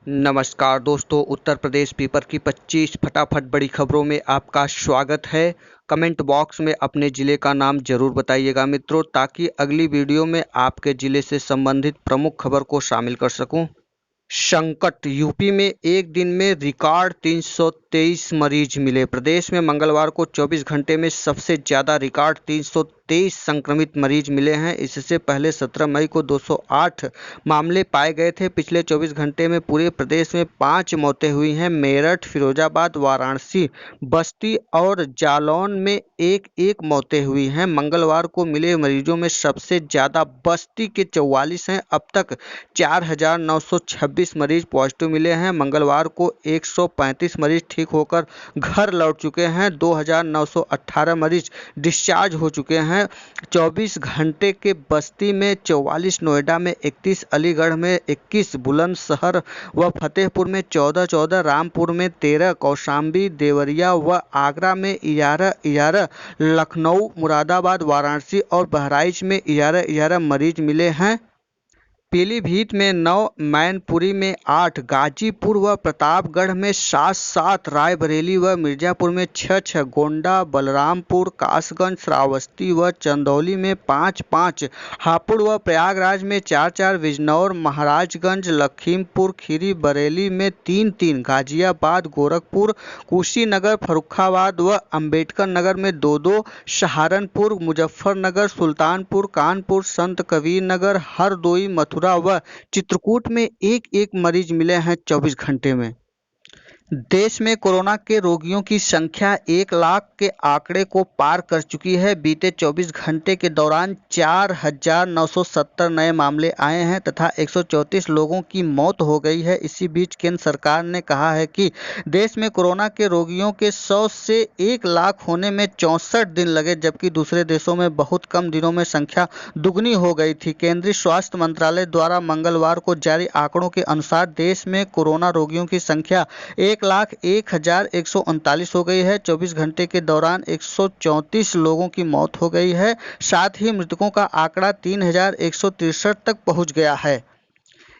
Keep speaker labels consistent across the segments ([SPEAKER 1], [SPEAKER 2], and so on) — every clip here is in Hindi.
[SPEAKER 1] नमस्कार दोस्तों, उत्तर प्रदेश पेपर की 25 फटाफट बड़ी खबरों में आपका स्वागत है। कमेंट बॉक्स में अपने ज़िले का नाम ज़रूर बताइएगा मित्रों, ताकि अगली वीडियो में आपके ज़िले से संबंधित प्रमुख खबर को शामिल कर सकूं। संकट, यूपी में एक दिन में रिकॉर्ड 323 मरीज मिले। प्रदेश में मंगलवार को 24 घंटे में सबसे ज़्यादा रिकॉर्ड 323 संक्रमित मरीज मिले हैं। इससे पहले 17 मई को 208 मामले पाए गए थे। पिछले 24 घंटे में पूरे प्रदेश में 5 मौतें हुई हैं। मेरठ, फिरोजाबाद, वाराणसी, बस्ती और जालौन में एक एक मौतें हुई हैं। मंगलवार को मिले मरीजों में सबसे ज़्यादा बस्ती के 44 हैं। अब तक 4,926 मरीज पॉजिटिव मिले हैं। मंगलवार को 135 मरीज ठीक होकर घर लौट चुके हैं। 2,918 मरीज डिस्चार्ज हो चुके हैं। 24 घंटे के बस्ती में 44, नोएडा में 31, अलीगढ़ में 21, बुलंदशहर व फतेहपुर में 14, रामपुर में 13, कौशाम्बी, देवरिया व आगरा में 11, लखनऊ, मुरादाबाद, वाराणसी और बहराइच में 11 मरीज मिले हैं। पीलीभीत में 9, मैनपुरी में 8, गाजीपुर व प्रतापगढ़ में 7, रायबरेली व मिर्जापुर में 6, गोंडा, बलरामपुर, कासगंज, श्रावस्ती व चंदौली में 5, हापुड़ व प्रयागराज में 4, बिजनौर, महाराजगंज, लखीमपुर खीरी, बरेली में 3, गाजियाबाद, गोरखपुर, कुशीनगर, फर्रुखाबाद व अंबेडकर नगर में 2, सहारनपुर, मुजफ्फरनगर, सुल्तानपुर, कानपुर, संत कबीर नगर, हरदोई, मथुरा व चित्रकूट में एक मरीज मिले हैं 24 घंटे में। देश में कोरोना के रोगियों की संख्या 1 लाख के आंकड़े को पार कर चुकी है। बीते 24 घंटे के दौरान 4,970 नए मामले आए हैं तथा 134 लोगों की मौत हो गई है। इसी बीच केंद्र सरकार ने कहा है कि देश में कोरोना के रोगियों के 100 से 1 लाख होने में 64 दिन लगे, जबकि दूसरे देशों में बहुत कम दिनों में संख्या दुगनी हो गई थी। केंद्रीय स्वास्थ्य मंत्रालय द्वारा मंगलवार को जारी आंकड़ों के अनुसार देश में कोरोना रोगियों की संख्या 1,01,139 हो गई है। 24 घंटे के दौरान 134 लोगों की मौत हो गई है। साथ ही मृतकों का आंकड़ा 3,163 तक पहुंच गया है।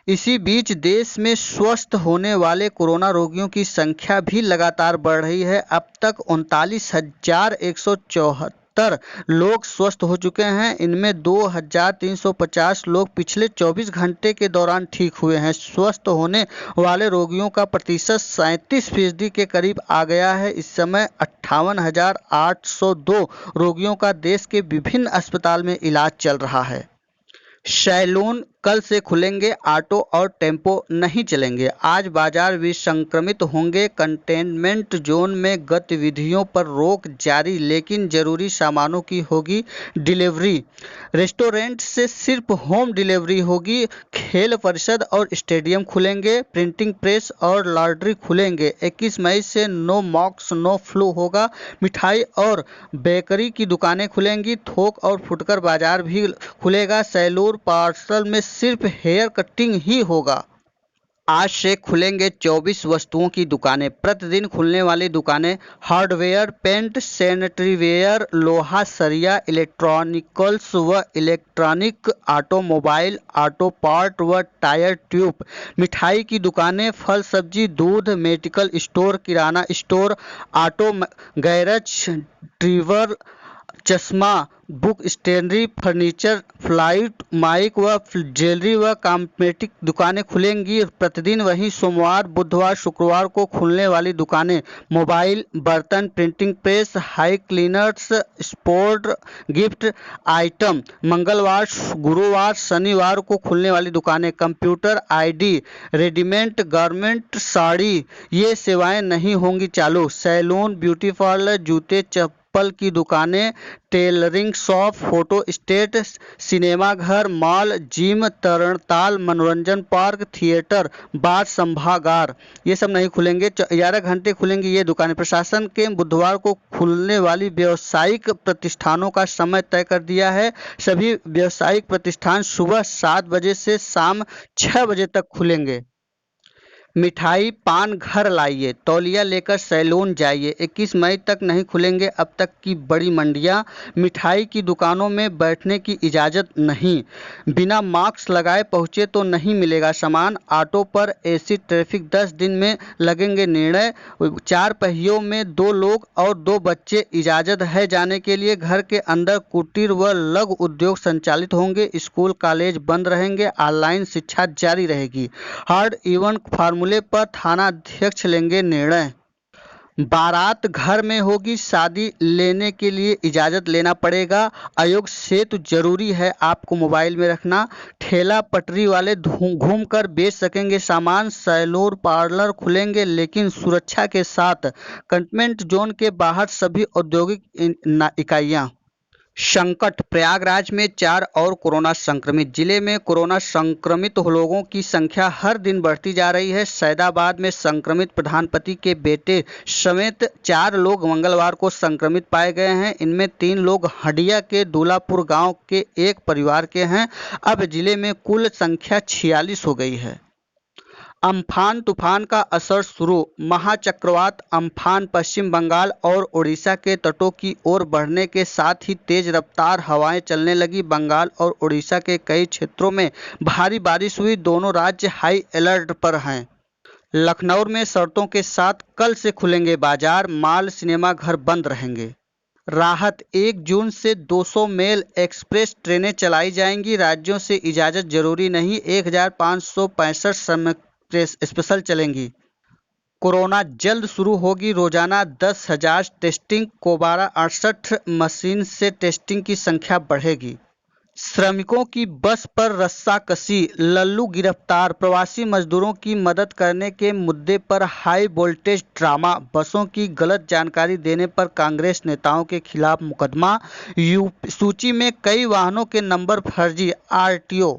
[SPEAKER 1] इसी बीच देश में स्वस्थ होने वाले कोरोना रोगियों की संख्या भी लगातार बढ़ रही है। अब तक 39,174 लोग स्वस्थ हो चुके हैं। इनमें 2,350 लोग पिछले 24 घंटे के दौरान ठीक हुए हैं। स्वस्थ होने वाले रोगियों का प्रतिशत 37% के करीब आ गया है। इस समय 58,802 रोगियों का देश के विभिन्न अस्पताल में इलाज चल रहा है। सैलून कल से खुलेंगे, ऑटो और टेम्पो नहीं चलेंगे। आज बाजार भी संक्रमित होंगे। कंटेनमेंट जोन में गतिविधियों पर रोक जारी, लेकिन जरूरी सामानों की होगी डिलीवरी। रेस्टोरेंट से सिर्फ होम डिलीवरी होगी। खेल परिषद और स्टेडियम खुलेंगे। प्रिंटिंग प्रेस और लॉन्ड्री खुलेंगे। 21 मई से नो मॉक्स नो फ्लू होगा। मिठाई और बेकरी की दुकानें खुलेंगी। थोक और फुटकर बाजार भी खुलेगा। सैलून पार्सल में सिर्फ हेयर कटिंग ही होगा। आज से खुलेंगे 24 वस्तुओं की दुकानें। प्रतिदिन खुलने वाली दुकानें हार्डवेयर, पेंट, सैनिटरीवेयर, लोहा, सरिया, इलेक्ट्रॉनिकल्स व इलेक्ट्रॉनिक, ऑटोमोबाइल, ऑटो पार्ट व टायर ट्यूब, मिठाई की दुकानें, फल सब्जी, दूध, मेडिकल स्टोर, किराना स्टोर, ऑटो गैरेज, ड्रीवर, चश्मा, book stationery, furniture, flight, mike व ज्वेलरी व कॉस्मेटिक दुकानें खुलेंगी प्रतिदिन। वहीं सोमवार, बुधवार, शुक्रवार को खुलने वाली दुकानें मोबाइल, बर्तन, printing press, high cleaners, sport gift item. मंगलवार, गुरुवार, शनिवार को खुलने वाली दुकानें computer, ID, readymade garment, sari, ये सेवाएं नहीं होंगी चालू। सैलून, ब्यूटी पार्लर, जूते, चप्पल की दुकानें, tailoring shop, photo state, cinema घर, मॉल, जिम, तरणताल, मनोरंजन पार्क, थिएटर, बार, संभागार, ये सब नहीं खुलेंगे। 11 घंटे खुलेंगी ये दुकानें। प्रशासन के बुधवार को खुलने वाली व्यावसायिक प्रतिष्ठानों का समय तय कर दिया है। सभी व्यावसायिक प्रतिष्ठान सुबह 7 बजे से शाम 6 बजे तक खुलेंगे। मिठाई पान घर लाइए, तौलिया लेकर सैलून जाइए। 21 मई तक नहीं खुलेंगे अब तक की बड़ी मंडियां। मिठाई की दुकानों में बैठने की इजाज़त नहीं। बिना मास्क लगाए पहुंचे तो नहीं मिलेगा सामान। ऑटो पर एसी ट्रैफिक 10 दिन में लगेंगे निर्णय। 4 पहियों में 2 लोग और 2 बच्चे इजाज़त है जाने के लिए। घर के अंदर कुटीर व लघु उद्योग संचालित होंगे। स्कूल कॉलेज बंद रहेंगे। ऑनलाइन शिक्षा जारी रहेगी। हर्ड इवेंट फार्मूले पर थानाध्यक्ष लेंगे निर्णय। बारात घर में होगी, शादी लेने के लिए इजाज़त लेना पड़ेगा। आयोग सेतु जरूरी है आपको मोबाइल में रखना। ठेला पटरी वाले घूम कर बेच सकेंगे सामान। सैलून पार्लर खुलेंगे लेकिन सुरक्षा के साथ। कंटेनमेंट जोन के बाहर सभी औद्योगिक इकाइयाँ। संकट, प्रयागराज में 4 और कोरोना संक्रमित। जिले में कोरोना संक्रमित लोगों की संख्या हर दिन बढ़ती जा रही है। सैदाबाद में संक्रमित प्रधानपति के बेटे समेत 4 लोग मंगलवार को संक्रमित पाए गए हैं। इनमें 3 लोग हडिया के दूलापुर गांव के एक परिवार के हैं। अब जिले में कुल संख्या 46 हो गई है। अम्फान तूफान का असर शुरू। महाचक्रवात अम्फान पश्चिम बंगाल और उड़ीसा के तटों की ओर बढ़ने के साथ ही तेज रफ्तार हवाएं चलने लगी। बंगाल और उड़ीसा के कई क्षेत्रों में भारी बारिश हुई। दोनों राज्य हाई अलर्ट पर हैं। लखनऊ में शर्तों के साथ कल से खुलेंगे बाजार। मॉल सिनेमा घर बंद रहेंगे। राहत, 1 जून से 200 मेल एक्सप्रेस ट्रेनें चलाई जाएंगी। राज्यों से इजाज़त जरूरी नहीं। 1565 श्रमिक स्पेशल चलेंगी। कोरोना जल्द शुरू होगी। रोजाना 10,000 टेस्टिंग। कोबारा 68 मशीन से टेस्टिंग की संख्या बढ़ेगी। श्रमिकों की बस पर रस्साकसी, लल्लू गिरफ्तार। प्रवासी मजदूरों की मदद करने के मुद्दे पर हाई वोल्टेज ड्रामा। बसों की गलत जानकारी देने पर कांग्रेस नेताओं के खिलाफ मुकदमा। सूची में कई वाहनों के नंबर फर्जी। आरटीओ।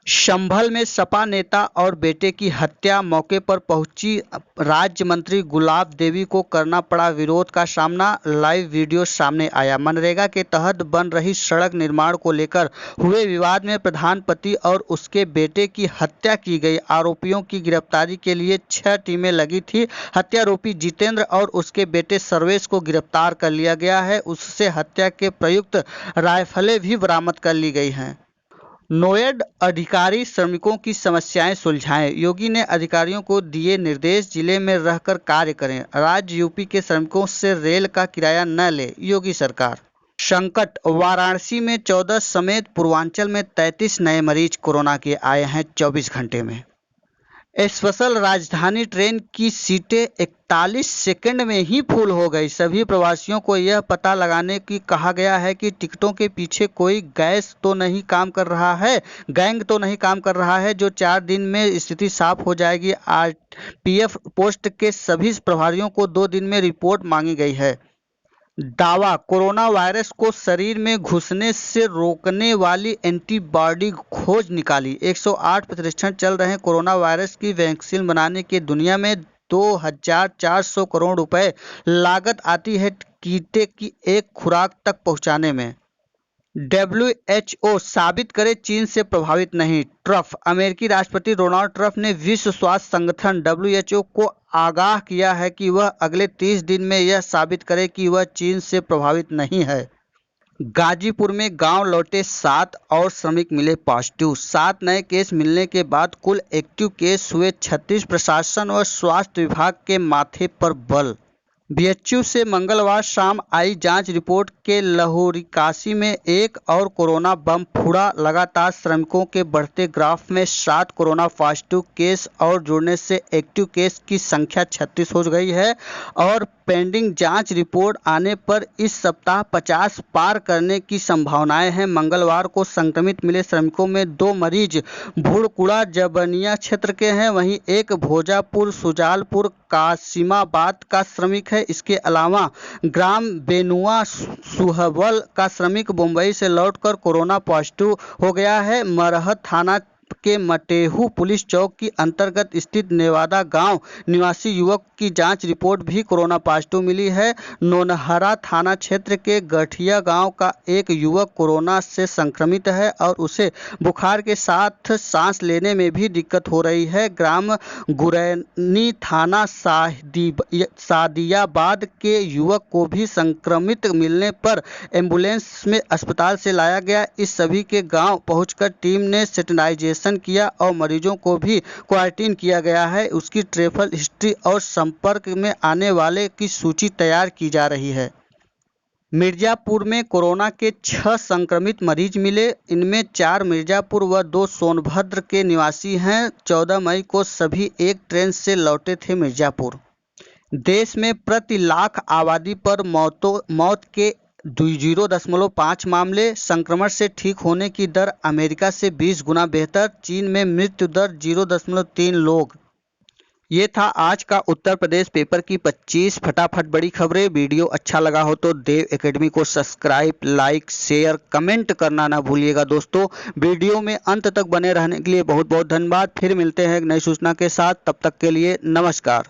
[SPEAKER 1] संभल में सपा नेता और बेटे की हत्या। मौके पर पहुंची राज्य मंत्री गुलाब देवी को करना पड़ा विरोध का सामना। लाइव वीडियो सामने आया। मनरेगा के तहत बन रही सड़क निर्माण को लेकर हुए विवाद में प्रधानपति और उसके बेटे की हत्या की गई। आरोपियों की गिरफ्तारी के लिए 6 टीमें लगी थी। हत्यारोपी जितेंद्र और उसके बेटे सर्वेश को गिरफ्तार कर लिया गया है। उससे हत्या के प्रयुक्त राइफलें भी बरामद कर ली गई हैं। नोएड अधिकारी श्रमिकों की समस्याएं सुलझाएं। योगी ने अधिकारियों को दिए निर्देश। जिले में रहकर कार्य करें। राज्य यूपी के श्रमिकों से रेल का किराया न ले योगी सरकार। संकट, वाराणसी में 14 समेत पूर्वांचल में 33 नए मरीज कोरोना के आए हैं 24 घंटे में। स्पेशल राजधानी ट्रेन की सीटें 41 सेकंड में ही फुल हो गई। सभी प्रवासियों को यह पता लगाने की कहा गया है कि टिकटों के पीछे कोई गैंग तो नहीं काम कर रहा है जो 4 दिन में स्थिति साफ हो जाएगी। आरपीएफ पोस्ट के सभी प्रभारियों को 2 दिन में रिपोर्ट मांगी गई है। दावा, कोरोना वायरस को शरीर में घुसने से रोकने वाली एंटीबॉडी खोज निकाली। 108 परीक्षण चल रहे हैं। कोरोना वायरस की वैक्सीन बनाने की दुनिया में 2400 करोड़ रुपए लागत आती है टीके की एक खुराक तक पहुंचाने में। WHO साबित करे चीन से प्रभावित नहीं। ट्रम्प, अमेरिकी राष्ट्रपति डोनाल्ड ट्रम्प ने विश्व स्वास्थ्य संगठन WHO को आगाह किया है कि वह अगले 30 दिन में यह साबित करे कि वह चीन से प्रभावित नहीं है। गाजीपुर में गांव लौटे 7 और श्रमिक मिले पॉजिटिव। 7 नए केस मिलने के बाद कुल एक्टिव केस हुए 36। प्रशासन व स्वास्थ्य विभाग के माथे पर बल। बीएचयू से मंगलवार शाम आई जांच रिपोर्ट के लहोरिकासी में 1 और कोरोना बम फूटा। लगातार श्रमिकों के बढ़ते ग्राफ में 7 कोरोना पॉजिटिव केस और जुड़ने से एक्टिव केस की संख्या 36 हो गई है और पेंडिंग जांच रिपोर्ट आने पर इस सप्ताह 50 पार करने की संभावनाएं हैं। मंगलवार को संक्रमित मिले श्रमिकों में 2 मरीज भुड़कुड़ा जबनिया क्षेत्र के हैं, वहीं एक भोजापुर सुजालपुर कासिमाबाद का श्रमिक है। इसके अलावा ग्राम बेनुआ सुहबल का श्रमिक मुंबई से लौटकर कोरोना पॉजिटिव हो गया है। मरहत थाना के मटेहू पुलिस चौक की अंतर्गत स्थित नेवादा गांव निवासी युवक की जांच रिपोर्ट भी कोरोना पॉजिटिव मिली है। नौनहरा थाना क्षेत्र के गठिया गांव का एक युवक कोरोना से संक्रमित है और उसे बुखार के साथ सांस लेने में भी दिक्कत हो रही है। ग्राम गुरैनी थाना सादियाबाद के युवक को भी संक्रमित मिलने पर एम्बुलेंस में अस्पताल से लाया गया। इस सभी के गांव पहुंचकर टीम ने सैनिटाइजेशन किया और मरीजों को भी क्वारंटीन किया गया है। उसकी ट्रैवल हिस्ट्री और संपर्क में आने वाले की सूची तैयार की जा रही है। मिर्जापुर में कोरोना के 6 संक्रमित मरीज मिले। इनमें 4 मिर्जापुर व 2 सोनभद्र के निवासी हैं। 14 मई को सभी एक ट्रेन से लौटे थे मिर्जापुर। देश में प्रति लाख आबादी पर मौत के 0.5 मामले। संक्रमण से ठीक होने की दर अमेरिका से 20 गुना बेहतर। चीन में मृत्यु दर 0.3 लोग। ये था आज का उत्तर प्रदेश पेपर की 25 फटाफट बड़ी खबरें। वीडियो अच्छा लगा हो तो देव एकेडमी को सब्सक्राइब, लाइक, शेयर, कमेंट करना ना भूलिएगा दोस्तों। वीडियो में अंत तक बने रहने के लिए बहुत बहुत धन्यवाद। फिर मिलते हैं एक नई सूचना के साथ, तब तक के लिए नमस्कार।